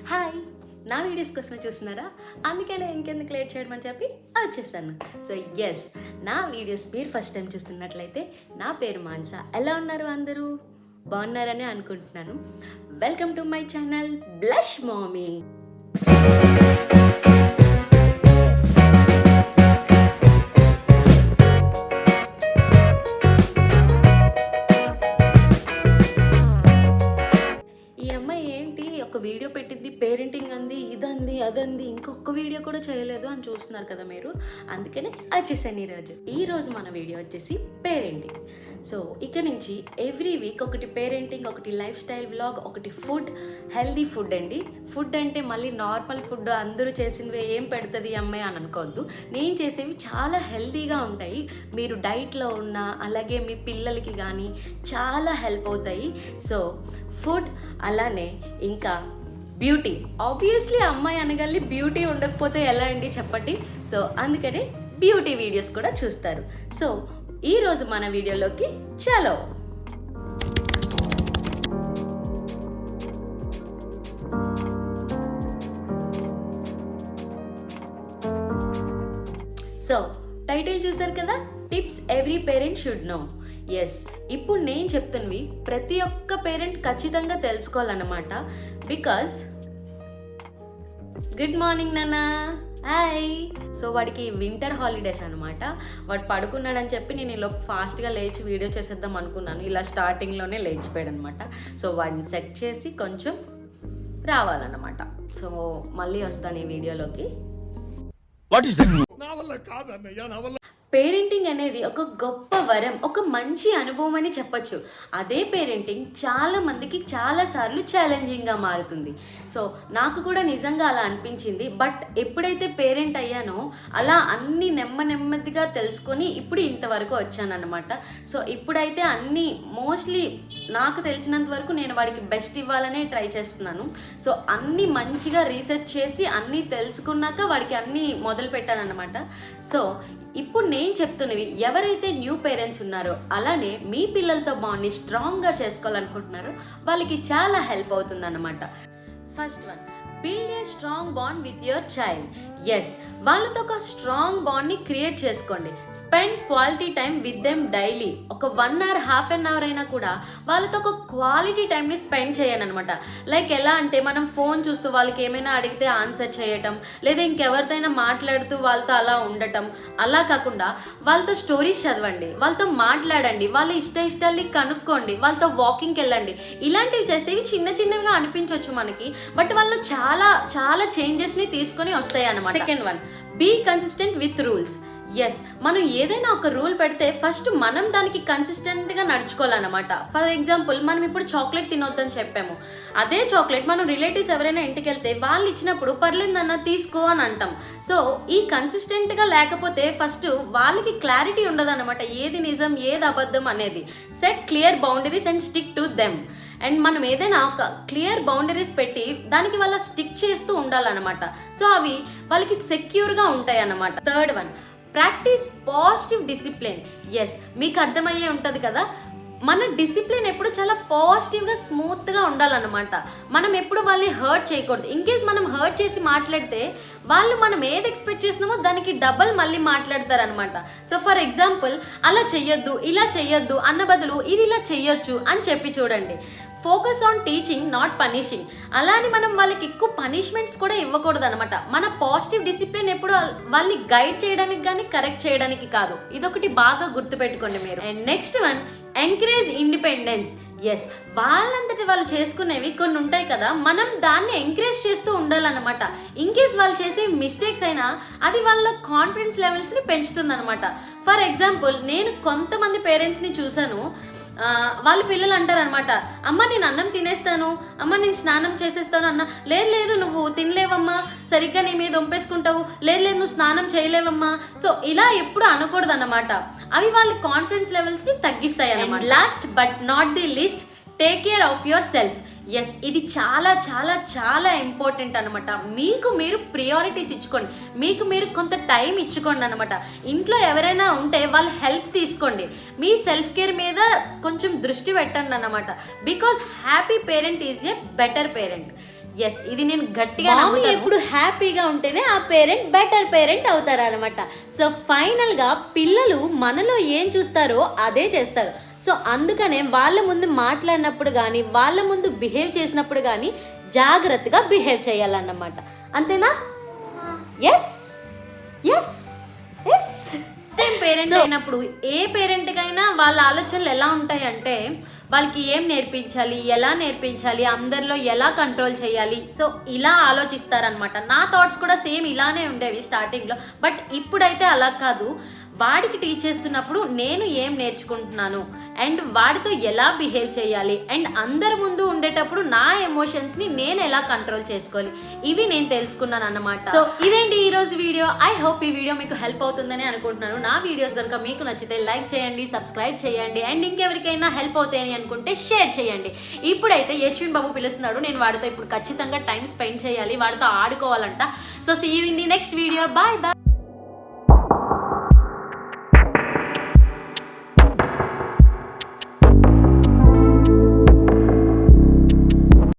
Hi, నా videos కోసమే చూస్తున్నారా? అందుకనే ఇంకెందుకు లేట్ చేయడం చెప్పి వచ్చేసాను. సో ఎస్, నా వీడియోస్ మీరు ఫస్ట్ టైం చూస్తున్నట్లయితే నా పేరు మాన్సా. ఎలా ఉన్నారు అందరూ? బాగున్నారని అనుకుంటున్నాను. Welcome to my channel blush mommy. ఒక వీడియో పెట్టింది, పేరెంటింగ్ అంది, ఇదంది అదంది, ఇంకొక వీడియో కూడా చేయలేదు అని చూస్తున్నారు కదా మీరు. అందుకనే వచ్చేసాను ఈరోజు మన వీడియో వచ్చేసి పేరెంటింగ్. సో ఇక నుంచి ఎవ్రీ వీక్ ఒకటి పేరెంటింగ్, ఒకటి లైఫ్ స్టైల్ వ్లాగ్, ఒకటి ఫుడ్, హెల్దీ ఫుడ్ అండి. ఫుడ్ అంటే మళ్ళీ నార్మల్ ఫుడ్ అందరూ చేసినవి ఏం పెడుతుంది అమ్మాయి అని అనుకోవద్దు. నేను చేసేవి చాలా హెల్దీగా ఉంటాయి. మీరు డైట్లో ఉన్న, అలాగే మీ పిల్లలకి కానీ చాలా హెల్ప్ అవుతాయి. సో ఫుడ్, అలానే ఇంకా బ్యూటీ. ఆబ్వియస్లీ అమ్మాయి అనగాలి బ్యూటీ ఉండకపోతే ఎలా అండి చెప్పండి. సో అందుకనే బ్యూటీ వీడియోస్ కూడా చూస్తారు. సో ఈరోజు మన వీడియోలోకి చలో. సో టైటిల్ చూసారు కదా, tips every parent should know. Yes, ఇప్పుడు నేను చెప్తున్నవి ప్రతి ఒక్క పేరెంట్ ఖచ్చితంగా తెలుసుకోవాలన్నమాట. బికాజ్ గుడ్ మార్నింగ్ నాన్న, హాయ్. సో వాడికి వింటర్ హాలిడేస్ అనమాట. వాడు పడుకున్నాడని చెప్పి నేను ఇలా ఫాస్ట్గా లేచి వీడియో చేసేద్దాం అనుకున్నాను. ఇలా స్టార్టింగ్లోనే లేచిపోయాడు అనమాట. సో వాడిని సెట్ చేసి కొంచెం రావాలన్నమాట. సో మళ్ళీ వస్తాను ఈ వీడియోలోకి. పేరెంటింగ్ అనేది ఒక గొప్ప వరం, ఒక మంచి అనుభవం అని చెప్పచ్చు. అదే పేరెంటింగ్ చాలా మందికి చాలాసార్లు ఛాలెంజింగ్గా మారుతుంది. సో నాకు కూడా నిజంగా అలా అనిపించింది. బట్ ఎప్పుడైతే పేరెంట్ అయ్యానో అలా అన్నీ నెమ్మదిగా తెలుసుకొని ఇప్పుడు ఇంతవరకు వచ్చానన్నమాట. సో ఇప్పుడైతే అన్నీ మోస్ట్లీ నాకు తెలిసినంత వరకు నేను వాడికి బెస్ట్ ఇవ్వాలనే ట్రై చేస్తున్నాను. సో అన్నీ మంచిగా రీసెర్చ్ చేసి అన్నీ తెలుసుకున్నాక వాడికి అన్నీ మొదలు పెట్టానన్నమాట. సో ఇప్పుడు నేను చెప్తున్నవి ఎవరైతే న్యూ పేరెంట్స్ ఉన్నారో, అలానే మీ పిల్లలతో బాండ్ని స్ట్రాంగ్గా చేసుకోవాలనుకుంటున్నారో వాళ్ళకి చాలా హెల్ప్ అవుతుంది అన్నమాట. First one, build a strong bond with your child. Yes, వాళ్ళతో ఒక స్ట్రాంగ్ బాండ్ని క్రియేట్ చేసుకోండి. Spend quality time with them daily. ఒక 1 hour, ½ an hour అయినా కూడా వాళ్ళతో ఒక క్వాలిటీ టైంని స్పెండ్ చేయండి అనమాట. లైక్ ఎలా అంటే, మనం ఫోన్ చూస్తూ వాళ్ళకి ఏమైనా అడిగితే ఆన్సర్ చేయటం, లేదా ఇంకెవరితోనైనా మాట్లాడుతూ వాళ్ళతో అలా ఉండటం, అలా కాకుండా వాళ్ళతో స్టోరీస్ చదవండి, వాళ్ళతో మాట్లాడండి, వాళ్ళ ఇష్టాల్ని కనుక్కోండి, వాళ్ళతో వాకింగ్కి వెళ్ళండి. ఇలాంటివి చేస్తే ఇవి చిన్నవిగా అనిపించవచ్చు మనకి, బట్ వాళ్ళు చాలా చేంజెస్ని తీసుకొని వస్తాయి అన్నమాట. Second one, be consistent with rules. Yes, మనం ఏదైనా ఒక రూల్ పెడితే ఫస్ట్ మనం దానికి కన్సిస్టెంట్గా నడుచుకోవాలన్నమాట. ఫర్ ఎగ్జాంపుల్, మనం ఇప్పుడు చాక్లెట్ తినొద్దని చెప్పాము. అదే చాక్లెట్ మనం రిలేటివ్స్ ఎవరైనా ఇంటికి వెళ్తే వాళ్ళు ఇచ్చినప్పుడు పర్లేదన్న తీసుకో అని అంటాం. సో ఈ కన్సిస్టెంట్గా లేకపోతే ఫస్ట్ వాళ్ళకి క్లారిటీ ఉండదు అనమాట, ఏది నిజం ఏది అబద్ధం అనేది. Set clear boundaries and stick to them. And మనం ఏదైనా ఒక క్లియర్ బౌండరీస్ పెట్టి దానికి వాళ్ళ స్టిక్ చేస్తూ ఉండాలన్నమాట. సో అవి వాళ్ళకి సెక్యూర్గా ఉంటాయి అన్నమాట. Third one, practice positive discipline. Yes, మీకు అర్థమయ్యే ఉంటుంది కదా, మన డిసిప్లిన్ ఎప్పుడు చాలా పాజిటివ్గా స్మూత్గా ఉండాలన్నమాట. మనం ఎప్పుడు వాళ్ళని హర్ట్ చేయకూడదు. ఇన్ కేస్ మనం హర్ట్ చేసి మాట్లాడితే వాళ్ళు మనం ఏది ఎక్స్పెక్ట్ చేసినామో దానికి డబల్ మళ్ళీ మాట్లాడతారనమాట. సో ఫర్ ఎగ్జాంపుల్, అలా చెయ్యొద్దు, ఇలా చెయ్యొద్దు అన్న బదులు ఇది ఇలా చెయ్యొచ్చు అని చెప్పి చూడండి. Focus on teaching, not punishing. అలానే మనం వాళ్ళకి ఎక్కువ పనిష్మెంట్స్ కూడా ఇవ్వకూడదు అనమాట. మన పాజిటివ్ డిసిప్లిన్ ఎప్పుడు వాళ్ళని గైడ్ చేయడానికి కానీ కరెక్ట్ చేయడానికి కాదు. ఇదొకటి బాగా గుర్తుపెట్టుకోండి మీరు. And next one, encourage independence. Yes, వాళ్ళంతటి వాళ్ళు చేసుకునేవి కొన్ని ఉంటాయి కదా, మనం దాన్ని ఎంకరేజ్ చేస్తూ ఉండాలన్నమాట. ఇన్కేస్ వాళ్ళు చేసే మిస్టేక్స్ అయినా అది వాళ్ళ కాన్ఫిడెన్స్ లెవెల్స్ని పెంచుతుంది అనమాట. ఫర్ ఎగ్జాంపుల్, నేను కొంతమంది పేరెంట్స్ని చూశాను. వాళ్ళ పిల్లలు అంటారనమాట, అమ్మ నేను అన్నం తినేస్తాను, అమ్మ నేను స్నానం చేసేస్తాను అన్న, లేదు నువ్వు తినలేవమ్మా, సరిగ్గా నీ మీద ఒంపేసుకుంటావు, లేదు నువ్వు స్నానం చేయలేవమ్మా. సో ఇలా ఎప్పుడు అనకూడదు అన్నమాట. అవి వాళ్ళ కాన్ఫిడెన్స్ లెవెల్స్ని తగ్గిస్తాయి అన్నమాట. Last but not the least, take care of yourself. Yes, ఇది చాలా ఇంపార్టెంట్ అనమాట. మీకు మీరు ప్రియారిటీస్ ఇచ్చుకోండి, మీకు మీరు కొంత టైం ఇచ్చుకోండి అనమాట. ఇంట్లో ఎవరైనా ఉంటే వాళ్ళ హెల్ప్ తీసుకోండి, మీ సెల్ఫ్ కేర్ మీద కొంచెం దృష్టి పెట్టండి అన్నమాట. Because happy parent is a better parent. Yes, ఇది నేను గట్టిగా నమ్ముతాను. ఎప్పుడు హ్యాపీగా ఉంటేనే ఆ పేరెంట్ బెటర్ పేరెంట్ అవుతారు అనమాట. సో ఫైనల్గా పిల్లలు మనలో ఏం చూస్తారో అదే చేస్తారు. సో అందుకనే వాళ్ళ ముందు మాట్లాడినప్పుడు కానీ వాళ్ళ ముందు బిహేవ్ చేసినప్పుడు కానీ జాగ్రత్తగా బిహేవ్ చేయాలన్నమాట. అంతేనా? Yes yes yes. Same parent అయినప్పుడు ఏ పేరెంట్కైనా వాళ్ళ ఆలోచనలు ఎలా ఉంటాయి అంటే వాళ్ళకి ఏం నేర్పించాలి, ఎలా నేర్పించాలి, అందరిలో ఎలా కంట్రోల్ చేయాలి, సో ఇలా ఆలోచిస్తారనమాట. నా థాట్స్ కూడా సేమ్ ఇలానే ఉండేవి స్టార్టింగ్లో. బట్ ఇప్పుడైతే అలా కాదు. వాడికి టీచ్ చేస్తున్నప్పుడు నేను ఏం నేర్చుకుంటున్నాను అండ్ వాడితో ఎలా బిహేవ్ చేయాలి అండ్ అందరి ముందు ఉండేటప్పుడు నా ఎమోషన్స్ని నేను ఎలా కంట్రోల్ చేసుకోవాలి, ఇవి నేను తెలుసుకున్నాను అన్నమాట. సో ఇదేంటి ఈరోజు వీడియో. ఐ హోప్ ఈ వీడియో మీకు హెల్ప్ అవుతుందని అనుకుంటున్నాను. నా వీడియోస్ కనుక మీకు నచ్చితే లైక్ చేయండి, సబ్స్క్రైబ్ చేయండి అండ్ ఇంకెవరికైనా హెల్ప్ అవుతాయని అనుకుంటే షేర్ చేయండి. ఇప్పుడైతే యశ్విన్ బాబు పిలుస్తున్నాడు, నేను వాడితో ఇప్పుడు ఖచ్చితంగా టైం స్పెండ్ చేయాలి, వాడితో ఆడుకోవాలంట. So see you in the next video. Bye bye.